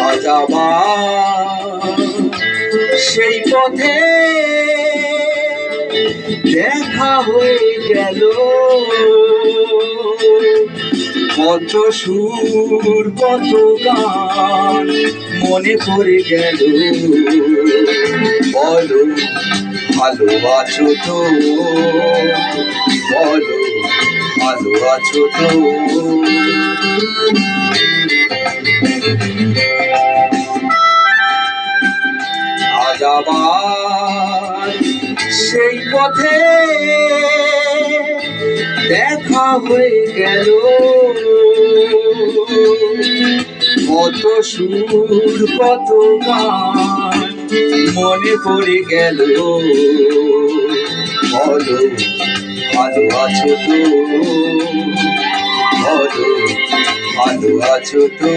আজ আবার সেই পথে দেখা হয়ে গেল, কত সুর কত গান মনে পড়ে গেল। বলো ভালো আছো তো, বলো ভালো আছো তো। আজ আবার সেই পথে দেখা হয়ে গেল, কত সুর কত গান মনে পড়ে গেল। বলো ভালো আছো তো, বলো ভালো আছো তো।